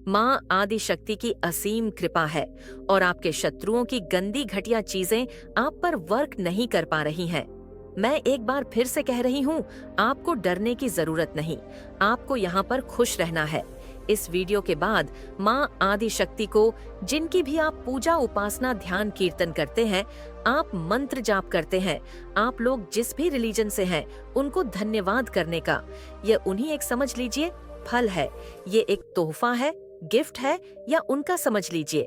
माँ आदि शक्ति की असीम कृपा है और आपके शत्रुओं की गंदी घटिया चीजें आप पर वर्क नहीं कर पा रही हैं। मैं एक बार फिर से कह रही हूँ, आपको डरने की जरूरत नहीं, आपको यहाँ पर खुश रहना है। इस वीडियो के बाद माँ आदि शक्ति को, जिनकी भी आप पूजा उपासना ध्यान कीर्तन करते हैं, आप मंत्र जाप करते हैं, आप लोग जिस भी रिलीजन से हैं, उनको धन्यवाद करने का ये उन्हीं एक समझ लीजिए फल है। ये एक तोहफा है, गिफ्ट है, या उनका समझ लीजिए।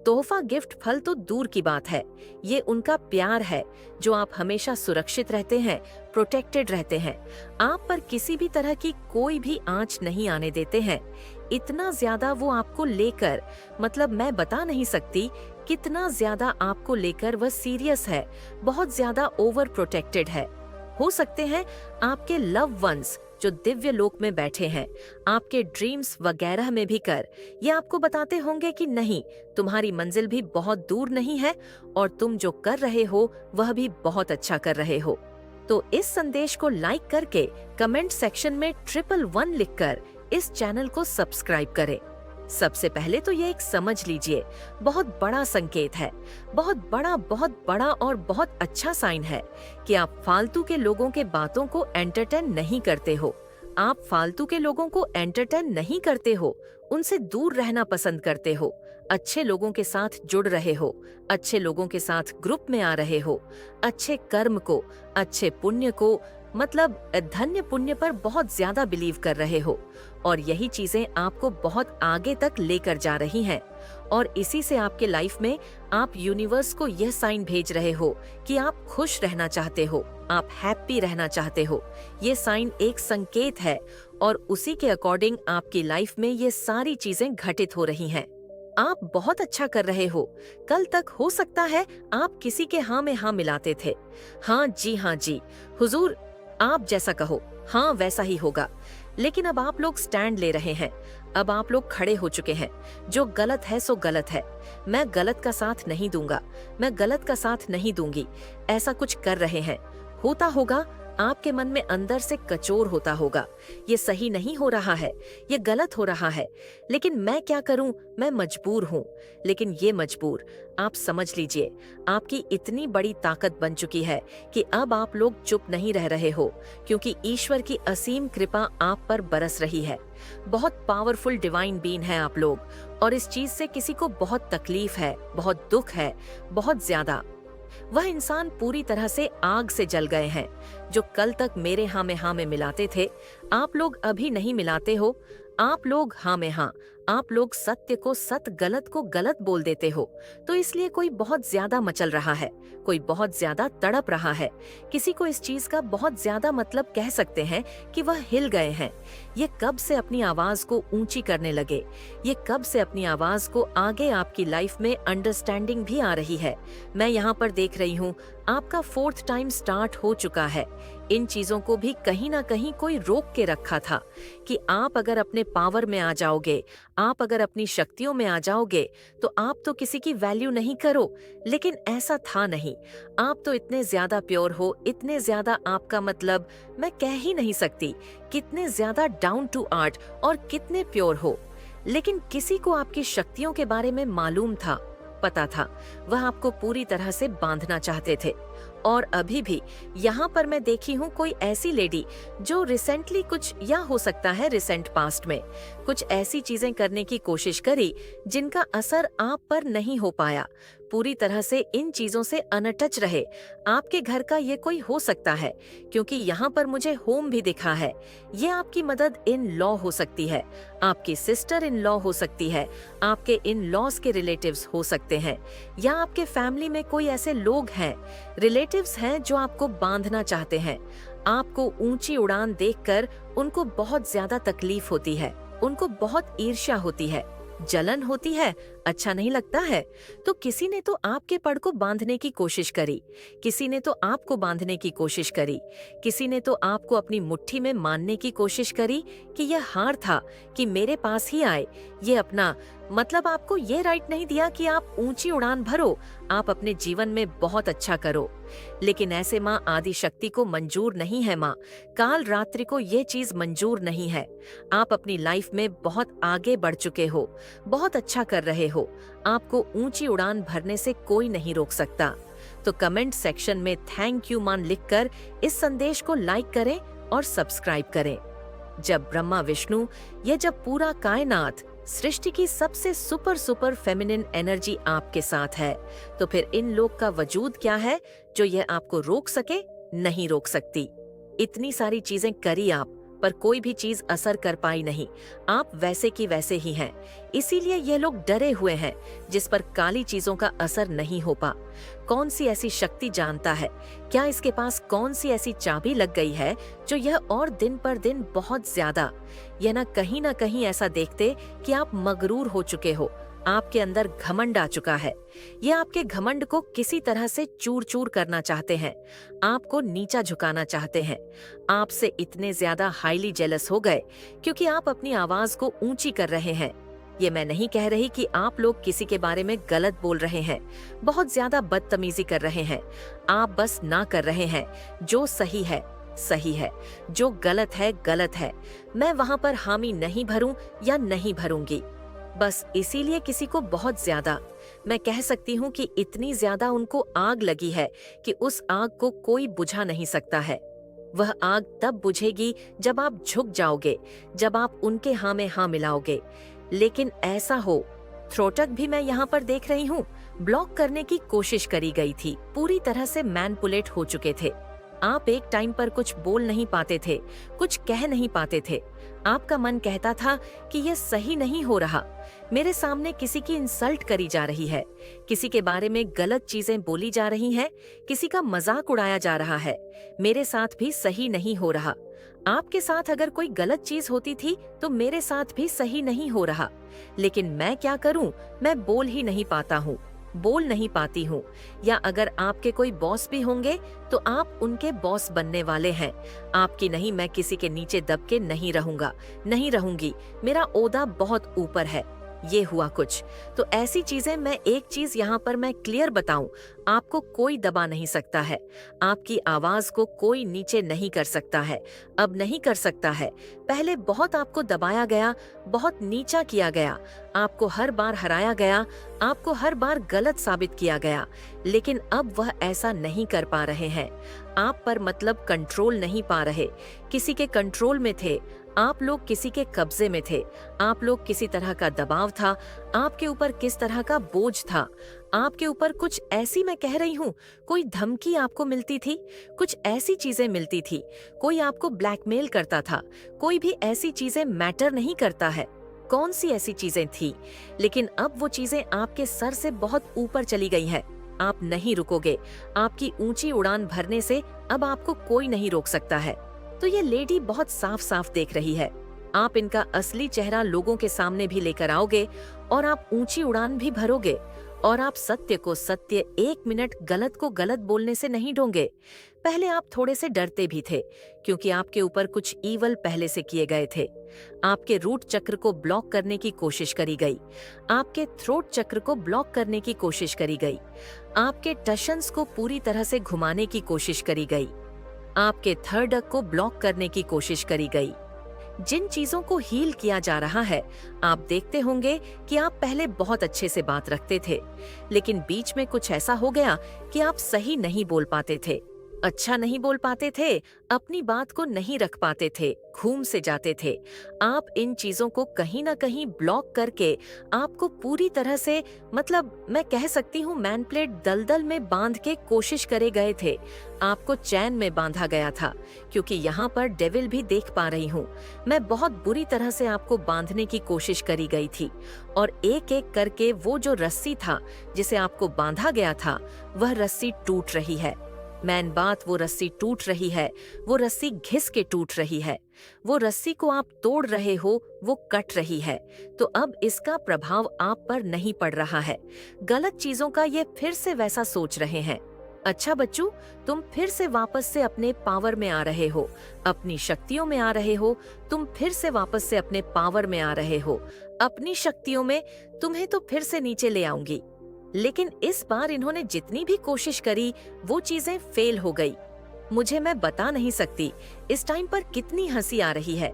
तोहफा गिफ्ट फल तो दूर की बात है, ये उनका प्यार है जो आप हमेशा सुरक्षित रहते हैं, प्रोटेक्टेड रहते हैं। आप पर किसी भी तरह की कोई भी आंच नहीं आने देते हैं। इतना ज्यादा वो आपको लेकर, मतलब मैं बता नहीं सकती कितना ज्यादा आपको लेकर वह सीरियस है, बहुत ज्यादा ओवर प्रोटेक्टेड है। हो सकते हैं आपके लव वंस जो दिव्य लोक में बैठे हैं, आपके ड्रीम्स वगैरह में भी कर ये आपको बताते होंगे कि नहीं, तुम्हारी मंजिल भी बहुत दूर नहीं है और तुम जो कर रहे हो वह भी बहुत अच्छा कर रहे हो। तो इस संदेश को लाइक करके कमेंट सेक्शन में 111 लिखकर इस चैनल को सब्सक्राइब करें। सबसे पहले तो ये एक समझ लीजिए, बहुत बड़ा संकेत है, बहुत बड़ा और बहुत अच्छा साइन है कि आप फालतू के लोगों के बातों को एंटरटेन नहीं करते हो। आप फालतू के लोगों को एंटरटेन नहीं करते हो, उनसे दूर रहना पसंद करते हो, अच्छे लोगों के साथ जुड़ रहे हो, अच्छे लोगों के साथ ग्रुप में आ रहे हो, अच्छे कर्म को, अच्छे पुण्य को, मतलब धन्य पुण्य पर बहुत ज्यादा बिलीव कर रहे हो और यही चीजें आपको बहुत आगे तक लेकर जा रही हैं। और इसी से आपके लाइफ में आप यूनिवर्स को यह साइन भेज रहे हो कि आप खुश रहना चाहते हो, आप हैप्पी रहना चाहते हो। ये साइन एक संकेत है और उसी के अकॉर्डिंग आपकी लाइफ में ये सारी चीजें घटित हो रही हैं। आप बहुत अच्छा कर रहे हो। कल तक हो सकता है आप किसी के हाँ में हाँ मिलाते थे, हाँ जी हुजूर आप जैसा कहो, हाँ वैसा ही होगा। लेकिन अब आप लोग स्टैंड ले रहे हैं, अब आप लोग खड़े हो चुके हैं। जो गलत है सो गलत है, मैं गलत का साथ नहीं दूंगा, मैं गलत का साथ नहीं दूंगी, ऐसा कुछ कर रहे हैं। होता होगा आपके मन में अंदर से कचोर होता होगा, ये सही नहीं हो रहा है, ये गलत हो रहा है, लेकिन मैं क्या करूं, मैं मजबूर हूं। लेकिन ये मजबूर आप समझ लीजिए आपकी इतनी बड़ी ताकत बन चुकी है कि अब आप लोग चुप नहीं रह रहे हो, क्योंकि ईश्वर की असीम कृपा आप पर बरस रही है। बहुत पावरफुल डिवाइन बीइंग है आप लोग और इस चीज से किसी को बहुत तकलीफ है, बहुत दुख है, बहुत ज्यादा। वह इंसान पूरी तरह से आग से जल गए हैं। जो कल तक मेरे हाँ में हाँ में मिलाते थे, आप लोग अभी नहीं मिलाते हो। आप लोग हाँ में हाँ, आप लोग सत्य को सत्य, गलत को गलत बोल देते हो। तो इसलिए कोई बहुत ज्यादा मचल रहा है, कोई बहुत ज्यादा तड़प रहा है। किसी को इस चीज का बहुत ज्यादा मतलब कह सकते हैं कि वह हिल गए हैं। ये कब से अपनी आवाज को ऊंची करने लगे, ये कब से अपनी आवाज को आगे आपकी लाइफ में अंडरस्टैंडिंग भी आ रही है। मैं यहाँ पर देख रही हूँ आपका 4th टाइम स्टार्ट हो चुका है। इन चीजों को भी कहीं ना कहीं कोई रोक के रखा था कि आप अगर अपने पावर में आ जाओगे, आप अगर अपनी शक्तियों में आ जाओगे तो आप तो किसी की वैल्यू नहीं करो। लेकिन ऐसा था नहीं, आप तो इतने ज्यादा प्योर हो, इतने ज्यादा, आपका मतलब मैं कह ही नहीं सकती कितने ज्यादा डाउन टू अर्थ और कितने प्योर हो। लेकिन किसी को आपकी शक्तियों के बारे में मालूम था, पता था, वह आपको पूरी तरह से बांधना चाहते थे। और अभी भी यहाँ पर मैं देखी हूँ कोई ऐसी लेडी जो रिसेंटली कुछ, या हो सकता है रिसेंट पास्ट में कुछ ऐसी चीजें करने की कोशिश करी जिनका असर आप पर नहीं हो पाया, पूरी तरह से इन चीजों से अनटच रहे। आपके घर का ये कोई हो सकता है, क्योंकि यहाँ पर मुझे होम भी दिखा है। ये आपकी मदद इन लॉ हो सकती है, आपकी सिस्टर इन लॉ हो सकती है, आपके इन लॉज के रिलेटिव्स हो सकते हैं, या आपके फैमिली में कोई ऐसे लोग हैं, रिलेटिव्स हैं जो आपको बांधना चाहते हैं। आपको ऊंची उड़ान देखकर उनको बहुत ज्यादा तकलीफ होती है, उनको बहुत ईर्ष्या होती है, जलन होती है, अच्छा नहीं लगता है? तो किसी ने तो आपके पड़ को बांधने की कोशिश करी, किसी ने तो आपको बांधने की कोशिश करी, किसी ने तो आपको अपनी मुट्ठी में मानने की कोशिश करी कि यह हार था कि मेरे पास ही आए, ये अपना मतलब आपको ये राइट नहीं दिया कि आप ऊंची उड़ान भरो, आप अपने जीवन में बहुत अच्छा करो। लेकिन ऐसे माँ आदि शक्ति को मंजूर नहीं है। माँ काल रात्रि को ये चीज मंजूर नहीं है। आप अपनी लाइफ में बहुत आगे बढ़ चुके हो, बहुत अच्छा कर रहे हो, आपको ऊंची उड़ान भरने से कोई नहीं रोक सकता। तो कमेंट सेक्शन में थैंक यू मान लिखकर इस संदेश को लाइक करें और सब्सक्राइब करें। जब ब्रह्मा विष्णु, ये जब पूरा कायनात, सृष्टि की सबसे सुपर फेमिनिन एनर्जी आपके साथ है, तो फिर इन लोग का वजूद क्या है जो ये आपको रोक सके? नहीं रोक सकती। इतनी सारी चीजें करी आप, पर कोई भी चीज असर कर पाई नहीं। आप वैसे की वैसे ही हैं। इसीलिए ये लोग डरे हुए हैं, जिस पर काली चीजों का असर नहीं हो पा। कौन सी ऐसी शक्ति जानता है? क्या इसके पास कौन सी ऐसी चाबी लग गई है जो यह और दिन पर दिन बहुत ज्यादा, यह ना कहीं ऐसा देखते कि आप मगरूर हो चुके हो, आपके अंदर घमंड आ चुका है। ये आपके घमंड को किसी तरह से चूर चूर करना चाहते हैं, आपको नीचा झुकाना चाहते हैं। आपसे इतने ज्यादा हाईली जेलस हो गए क्योंकि आप अपनी आवाज को ऊंची कर रहे हैं। ये मैं नहीं कह रही कि आप लोग किसी के बारे में गलत बोल रहे हैं, बहुत ज्यादा बदतमीजी कर रहे हैं। आप बस ना कर रहे हैं। जो सही है सही है, जो गलत है गलत है। मैं वहां पर हामी नहीं भरूं या नहीं भरूंगी। बस इसीलिए किसी को बहुत ज्यादा, मैं कह सकती हूँ कि इतनी ज्यादा उनको आग लगी है कि उस आग को कोई बुझा नहीं सकता है। वह आग तब बुझेगी जब आप झुक जाओगे, जब आप उनके हाँ में हाँ मिलाओगे। लेकिन ऐसा हो, थ्रोटक भी मैं यहाँ पर देख रही हूँ, ब्लॉक करने की कोशिश करी गई थी, पूरी तरह से मैनिपुलेट हो चुके थे। आप एक टाइम पर कुछ बोल नहीं पाते थे, कुछ कह नहीं पाते थे। आपका मन कहता था कि यह सही नहीं हो रहा, मेरे सामने किसी की इंसल्ट करी जा रही है, किसी के बारे में गलत चीजें बोली जा रही हैं, किसी का मजाक उड़ाया जा रहा है, मेरे साथ भी सही नहीं हो रहा। आपके साथ अगर कोई गलत चीज होती थी तो मेरे साथ भी सही नहीं हो रहा। लेकिन मैं क्या करूं, मैं बोल ही नहीं पाता हूँ, बोल नहीं पाती हूँ। या अगर आपके कोई बॉस भी होंगे तो आप उनके बॉस बनने वाले हैं। आपकी नहीं, मैं किसी के नीचे दब के नहीं रहूंगा, नहीं रहूंगी। मेरा ओहदा बहुत ऊपर है। ये हुआ कुछ तो ऐसी चीजें, मैं एक चीज यहाँ पर मैं क्लियर बताऊं, आपको कोई दबा नहीं सकता है, आपकी आवाज को कोई नीचे नहीं कर सकता है, अब नहीं कर सकता है। पहले बहुत आपको दबाया गया, बहुत नीचा किया गया, आपको हर बार हराया गया, आपको हर बार गलत साबित किया गया। लेकिन अब वह ऐसा नहीं कर पा रहे हैं। आप पर मतलब कंट्रोल नहीं पा रहे, किसी के कंट्रोल में थे, आप लोग किसी के कब्जे में थे, आप लोग किसी तरह का दबाव था, आपके ऊपर किस तरह का बोझ था, आपके ऊपर कुछ ऐसी, मैं कह रही हूँ, कोई धमकी आपको मिलती थी, कुछ ऐसी चीजें मिलती थी, कोई आपको ब्लैकमेल करता था। कोई भी ऐसी चीजें मैटर नहीं करता है, कौन सी ऐसी चीजें थी। लेकिन अब वो चीजें आपके सर से बहुत ऊपर चली गई है, आप नहीं रुकोगे। आपकी ऊंची उड़ान भरने से अब आपको कोई नहीं रोक सकता है। तो ये लेडी बहुत साफ साफ देख रही है। आप इनका असली चेहरा लोगों के सामने भी लेकर आओगे और आप ऊंची उड़ान भी भरोगे और आप सत्य को सत्य, 1 मिनट गलत को गलत बोलने से नहीं ढोंगे। पहले आप थोड़े से डरते भी थे क्योंकि आपके ऊपर कुछ ईवल पहले से किए गए थे। आपके रूट चक्र को ब्लॉक करने की कोशिश करी गई, आपके थ्रोट चक्र को ब्लॉक करने की कोशिश करी गई, आपके टशंस को पूरी तरह से घुमाने की कोशिश करी गई, आपके थर्ड अक को ब्लॉक करने की कोशिश करी गई। जिन चीजों को हील किया जा रहा है, आप देखते होंगे कि आप पहले बहुत अच्छे से बात रखते थे, लेकिन बीच में कुछ ऐसा हो गया कि आप सही नहीं बोल पाते थे, अच्छा नहीं बोल पाते थे, अपनी बात को नहीं रख पाते थे, घूम से जाते थे। आप इन चीजों को कहीं ना कहीं ब्लॉक करके आपको पूरी तरह से, मतलब मैं कह सकती हूँ, मैनप्लेट दलदल में बांध के कोशिश करे गए थे। आपको चैन में बांधा गया था, क्योंकि यहाँ पर डेविल भी देख पा रही हूँ। मैं बहुत बुरी तरह से आपको बांधने की कोशिश करी गई थी और एक एक करके वो जो रस्सी था जिसे आपको बांधा गया था, वह रस्सी टूट रही है। मैन बात वो रस्सी टूट रही है, वो रस्सी घिस के टूट रही है। वो रस्सी को आप तोड़ रहे हो, वो कट रही है। तो अब इसका प्रभाव आप पर नहीं पड़ रहा है। गलत चीजों का ये फिर से वैसा सोच रहे हैं। अच्छा बच्चों, तुम फिर से वापस से अपने पावर में आ रहे हो, अपनी शक्तियों में आ रहे हो। तुम फिर से वापस से अपने पावर में आ रहे हो, अपनी शक्तियों में। तुम्हें तो फिर से नीचे ले आऊंगी। लेकिन इस बार इन्होंने जितनी भी कोशिश करी, वो चीजें फेल हो गई। मुझे मैं बता नहीं सकती इस टाइम पर कितनी हंसी आ रही है।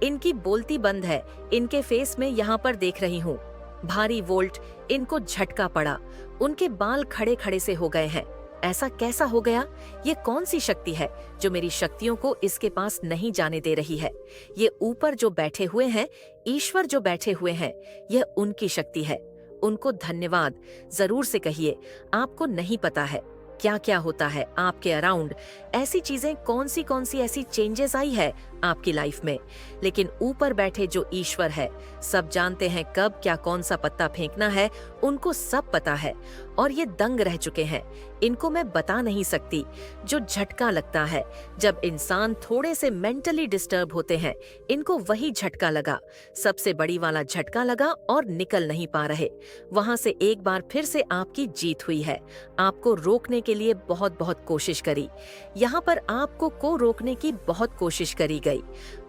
इनकी बोलती बंद है, इनके फेस में यहाँ पर देख रही हूँ। भारी वोल्ट, इनको झटका पड़ा, उनके बाल खड़े खड़े से हो गए हैं। ऐसा कैसा हो गया? ये कौन सी शक्ति है जो मेरी शक्तियों को इसके पास नहीं जाने दे रही है? ये ऊपर जो बैठे हुए हैं, ईश्वर जो बैठे हुए हैं, यह उनकी शक्ति है। उनको धन्यवाद जरूर से कहिए। आपको नहीं पता है क्या क्या होता है आपके अराउंड, ऐसी चीजें कौन सी ऐसी चेंजेस आई है आपकी लाइफ में। लेकिन ऊपर बैठे जो ईश्वर है, सब जानते हैं कब क्या कौन सा पत्ता फेंकना है, उनको सब पता है। और ये दंग रह चुके हैं, इनको मैं बता नहीं सकती। जो झटका लगता है जब इंसान थोड़े से मेंटली डिस्टर्ब होते हैं, इनको वही झटका लगा, सबसे बड़ी वाला झटका लगा और निकल नहीं पा रहे। वहां से एक बार फिर से आपकी जीत हुई है। आपको रोकने के लिए बहुत बहुत कोशिश करी, यहाँ पर आपको को रोकने की बहुत कोशिश करी गई।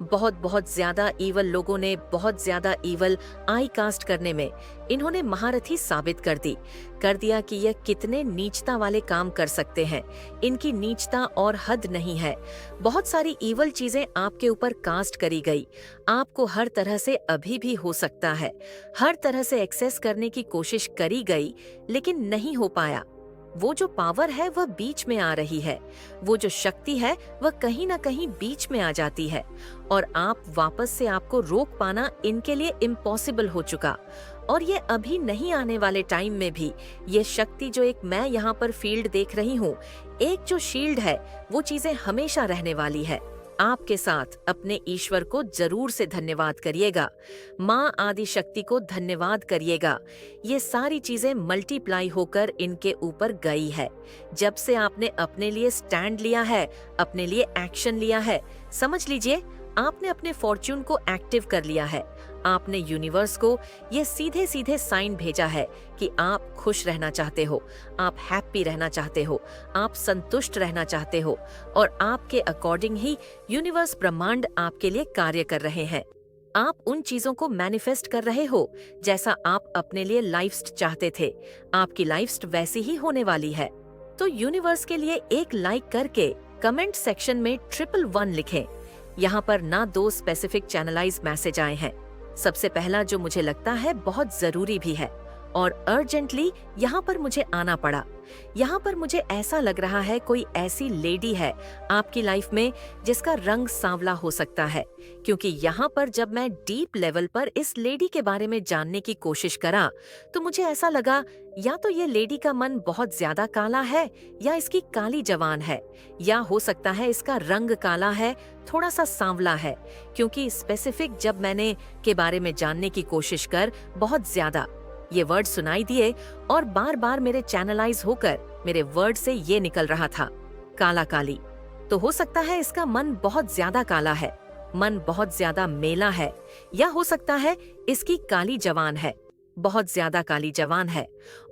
बहुत ज्यादा ईवल लोगों ने बहुत ज्यादा ईवल आई कास्ट करने में इन्होंने महारथी साबित कर दिया कि यह कितने नीचता वाले काम कर सकते हैं। इनकी नीचता और हद नहीं है। बहुत सारी ईवल चीजें आपके ऊपर कास्ट करी गई। आपको हर तरह से अभी भी हो सकता है, हर तरह से एक्सेस करने की कोशिश करी गई, लेकिन नहीं हो पाया। वो जो पावर है वह बीच में आ रही है, वो जो शक्ति है वह कहीं ना कहीं बीच में आ जाती है, और आप वापस से आपको रोक पाना इनके लिए इम्पॉसिबल हो चुका। और ये अभी नहीं आने वाले टाइम में भी ये शक्ति जो एक मैं यहाँ पर फील्ड देख रही हूँ, एक जो शील्ड है, वो चीजें हमेशा रहने वाली है आपके साथ। अपने ईश्वर को जरूर से धन्यवाद करिएगा, माँ आदि शक्ति को धन्यवाद करिएगा। ये सारी चीजें मल्टीप्लाई होकर इनके ऊपर गई है। जब से आपने अपने लिए स्टैंड लिया है, अपने लिए एक्शन लिया है, समझ लीजिए आपने अपने फॉर्च्यून को एक्टिव कर लिया है। आपने यूनिवर्स को ये सीधे सीधे साइन भेजा है कि आप खुश रहना चाहते हो, आप हैप्पी रहना चाहते हो, आप संतुष्ट रहना चाहते हो, और आपके अकॉर्डिंग ही यूनिवर्स ब्रह्मांड आपके लिए कार्य कर रहे हैं। आप उन चीजों को मैनिफेस्ट कर रहे हो जैसा आप अपने लिए लाइफ चाहते थे। आपकी लाइफ वैसी ही होने वाली है। तो यूनिवर्स के लिए एक लाइक करके कमेंट सेक्शन में 111 लिखें। यहाँ पर ना 2 स्पेसिफिक चैनलाइज मैसेज आए हैं। सबसे पहला जो मुझे लगता है बहुत जरूरी भी है और अर्जेंटली यहाँ पर मुझे आना पड़ा। यहाँ पर मुझे ऐसा लग रहा है कोई ऐसी लेडी है आपकी लाइफ में जिसका रंग सांवला हो सकता है, क्योंकि यहाँ पर जब मैं डीप लेवल पर इस लेडी के बारे में जानने की कोशिश करा तो मुझे ऐसा लगा या तो ये लेडी का मन बहुत ज्यादा काला है या इसकी काली जवान है, या हो सकता है इसका रंग काला है, थोड़ा सा सांवला है। क्योंकि स्पेसिफिक जब मैंने के बारे में जानने की कोशिश कर बहुत ज्यादा ये वर्ड सुनाई दिए और बार बार मेरे चैनलाइज होकर मेरे वर्ड से ये निकल रहा था, काला काली। तो हो सकता है इसका मन बहुत ज्यादा काला है, मन बहुत ज्यादा मेला है, या हो सकता है इसकी काली जवान है, बहुत ज्यादा काली जवान है।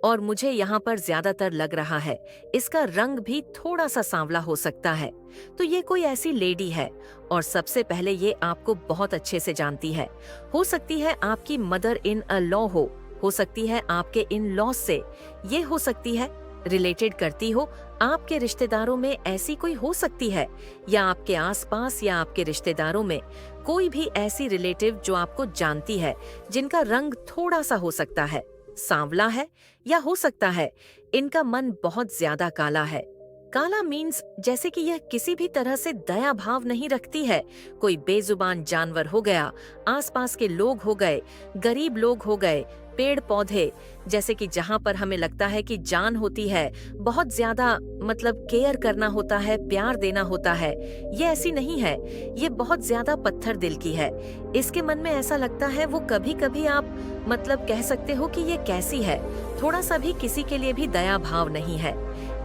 और मुझे यहाँ पर ज्यादातर लग रहा है इसका रंग भी थोड़ा सा सांवला हो सकता है। तो ये कोई ऐसी लेडी है, और सबसे पहले ये आपको बहुत अच्छे से जानती है। हो सकती है आपकी मदर इन अ लॉ हो सकती है आपके इन लॉस से, ये हो सकती है रिलेटेड करती हो, आपके रिश्तेदारों में ऐसी कोई हो सकती है, या आपके आसपास या आपके रिश्तेदारों में कोई भी ऐसी रिलेटिव जो आपको जानती है जिनका रंग थोड़ा सा हो सकता है सांवला है, या हो सकता है इनका मन बहुत ज्यादा काला है। काला मीन्स जैसे कि यह किसी भी तरह से दया भाव नहीं रखती है। कोई बेजुबान जानवर हो गया, आसपास के लोग हो गए, गरीब लोग हो गए, पेड़ पौधे, जैसे कि जहाँ पर हमें लगता है कि जान होती है, बहुत ज्यादा मतलब केयर करना होता है, प्यार देना होता है, ये ऐसी नहीं है। ये बहुत ज्यादा पत्थर दिल की है। इसके मन में ऐसा लगता है वो कभी कभी आप मतलब कह सकते हो कि ये कैसी है, थोड़ा सा भी किसी के लिए भी दया भाव नहीं है।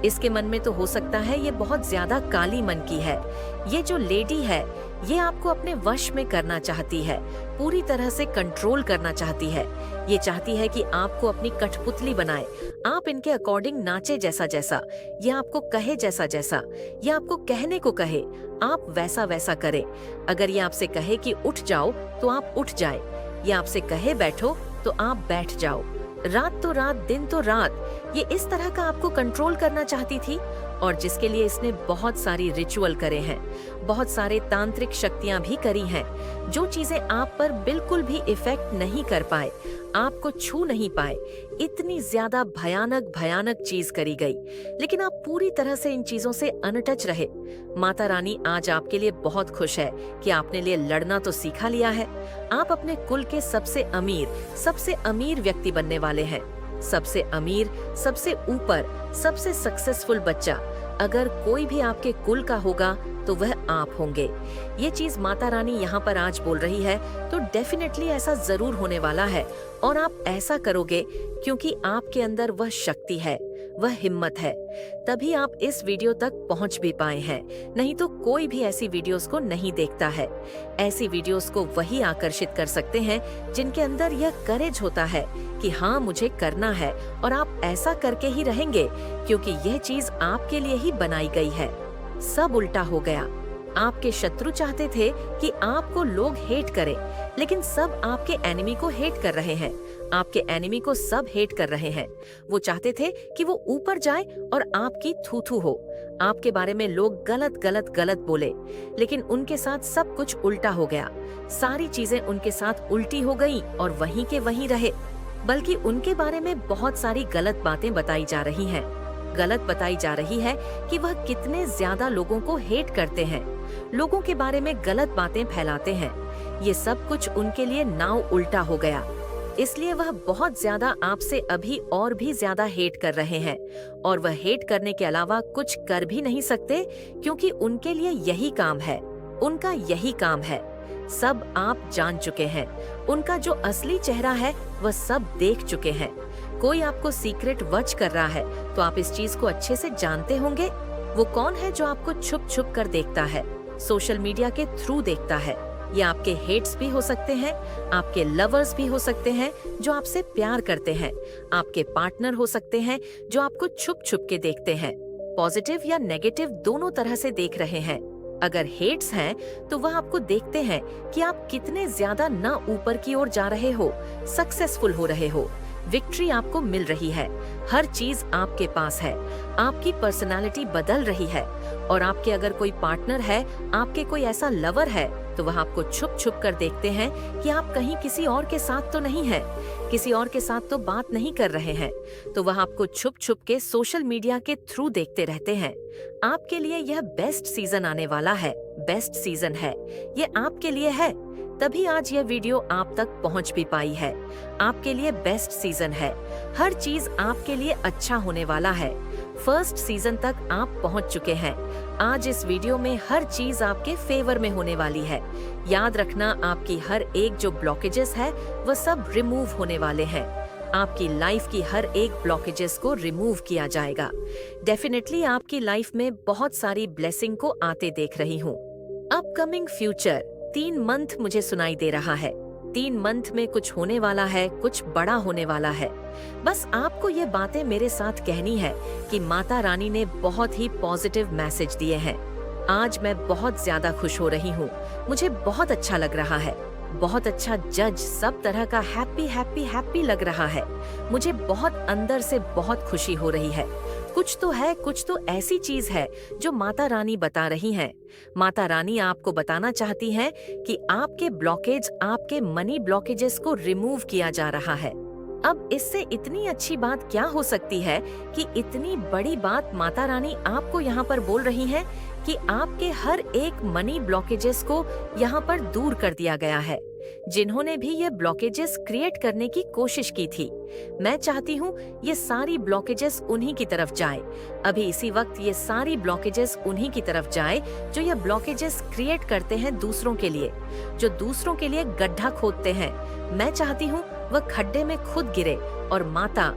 इसके मन में तो हो सकता है ये बहुत ज्यादा काली मन की है। ये जो लेडी है ये आपको अपने वश में करना चाहती है, पूरी तरह से कंट्रोल करना चाहती है। ये चाहती है कि आपको अपनी कठपुतली बनाए, आप इनके अकॉर्डिंग नाचे जैसा जैसा, ये आपको कहे जैसा जैसा, ये आपको कहने को कहे आप वैसा वैसा करें। अगर ये आपसे कहे कि उठ जाओ तो आप उठ जाए, ये आपसे कहे बैठो तो आप बैठ जाओ। रात तो रात, दिन तो रात, ये इस तरह का आपको कंट्रोल करना चाहती थी, और जिसके लिए इसने बहुत सारी रिचुअल करे हैं, बहुत सारे तांत्रिक शक्तियां भी करी हैं। जो चीजें आप पर बिल्कुल भी इफेक्ट नहीं कर पाए, आपको छू नहीं पाए, इतनी ज्यादा भयानक भयानक चीज करी गई, लेकिन आप पूरी तरह से इन चीजों से अनटच रहे। माता रानी आज आपके लिए बहुत खुश है कि आपने लिए लड़ना तो सीखा लिया है। आप अपने कुल के सबसे अमीर व्यक्ति बनने वाले हैं। सबसे अमीर, सबसे ऊपर, सबसे सक्सेसफुल बच्चा अगर कोई भी आपके कुल का होगा तो वह आप होंगे। ये चीज माता रानी यहाँ पर आज बोल रही है, तो डेफिनेटली ऐसा जरूर होने वाला है, और आप ऐसा करोगे क्योंकि आपके अंदर वह शक्ति है, वह हिम्मत है, तभी आप इस वीडियो तक पहुंच भी पाए हैं। नहीं तो कोई भी ऐसी वीडियोस को नहीं देखता है। ऐसी वीडियोस को वही आकर्षित कर सकते हैं जिनके अंदर यह करेज होता है कि हाँ मुझे करना है, और आप ऐसा करके ही रहेंगे क्योंकि यह चीज आपके लिए ही बनाई गई है। सब उल्टा हो गया। आपके शत्रु चाहते थे कि आपको लोग हेट करें, लेकिन सब आपके एनिमी को हेट कर रहे हैं। आपके एनिमी को सब हेट कर रहे हैं। वो चाहते थे कि वो ऊपर जाए और आपकी थू-थू हो, आपके बारे में लोग गलत गलत गलत बोले, लेकिन उनके साथ सब कुछ उल्टा हो गया। सारी चीजें उनके साथ उल्टी हो गई और वहीं के वहीं रहे। बल्कि उनके बारे में बहुत सारी गलत बातें बताई जा रही हैं। गलत बताई जा रही है कि वह कितने ज्यादा लोगों को हेट करते हैं, लोगों के बारे में गलत बातें फैलाते हैं। ये सब कुछ उनके लिए नाव उल्टा हो गया, इसलिए वह बहुत ज्यादा आपसे अभी और भी ज्यादा हेट कर रहे हैं, और वह हेट करने के अलावा कुछ कर भी नहीं सकते क्योंकि उनके लिए यही काम है, उनका यही काम है। सब आप जान चुके हैं, उनका जो असली चेहरा है वह सब देख चुके हैं। कोई आपको सीक्रेट वॉच कर रहा है तो आप इस चीज को अच्छे से जानते होंगे। वो कौन है जो आपको छुप छुप कर देखता है, सोशल मीडिया के थ्रू देखता है। ये आपके हेट्स भी हो सकते हैं, आपके लवर्स भी हो सकते हैं जो आपसे प्यार करते हैं, आपके पार्टनर हो सकते हैं जो आपको छुप छुप के देखते हैं। पॉजिटिव या नेगेटिव दोनों तरह से देख रहे हैं। अगर हेट्स हैं तो वह आपको देखते हैं कि आप कितने ज्यादा ना ऊपर की ओर जा रहे हो, सक्सेसफुल हो रहे हो, विक्ट्री आपको मिल रही है, हर चीज आपके पास है, आपकी पर्सनालिटी बदल रही है। और आपके अगर कोई पार्टनर है, आपके कोई ऐसा लवर है, तो वह आपको छुप छुप कर देखते हैं कि आप कहीं किसी और के साथ तो नहीं हैं, किसी और के साथ तो बात नहीं कर रहे हैं, तो वह आपको छुप छुप के सोशल मीडिया के थ्रू देखते रहते हैं। आपके लिए यह बेस्ट सीजन आने वाला है, बेस्ट सीजन है, ये आपके लिए है, तभी आज यह वीडियो आप तक पहुंच भी पाई है। आपके लिए बेस्ट सीजन है, हर चीज आपके लिए अच्छा होने वाला है। फर्स्ट सीजन तक आप पहुंच चुके हैं। आज इस वीडियो में हर चीज आपके फेवर में होने वाली है। याद रखना, आपकी हर एक जो ब्लॉकेजेस है वह सब रिमूव होने वाले हैं। आपकी लाइफ की हर एक ब्लॉकेजेस को रिमूव किया जाएगा। डेफिनेटली आपकी लाइफ में बहुत सारी ब्लेसिंग को आते देख रही हूँ। अपकमिंग फ्यूचर 3 मंथ मुझे सुनाई दे रहा है। 3 मंथ में कुछ होने वाला है, कुछ बड़ा होने वाला है। बस आपको ये बातें मेरे साथ कहनी है कि माता रानी ने बहुत ही पॉजिटिव मैसेज दिए हैं। आज मैं बहुत ज्यादा खुश हो रही हूँ, मुझे बहुत अच्छा लग रहा है, बहुत अच्छा जज, सब तरह का हैप्पी हैप्पी हैप्पी लग रहा है। मुझे बहुत अंदर से बहुत खुशी हो रही है। कुछ तो है, कुछ तो ऐसी चीज है जो माता रानी बता रही हैं। माता रानी आपको बताना चाहती हैं कि आपके ब्लॉकेज, आपके मनी ब्लॉकेजेस को रिमूव किया जा रहा है। अब इससे इतनी अच्छी बात क्या हो सकती है कि इतनी बड़ी बात माता रानी आपको यहाँ पर बोल रही हैं कि आपके हर एक मनी ब्लॉकेजेस को यहाँ पर दूर कर दिया गया है। जिन्होंने भी ये ब्लॉकेजेस क्रिएट करने की कोशिश की थी, मैं चाहती हूँ ये सारी ब्लॉकेजेस उन्हीं की तरफ जाए। अभी इसी वक्त ये सारी ब्लॉकेजेस उन्हीं की तरफ जाए जो ये ब्लॉकेजेस क्रिएट करते हैं दूसरों के लिए, जो दूसरों के लिए गड्ढा खोदते हैं। मैं चाहती हूँ वह खड्डे में खुद गिरे और माता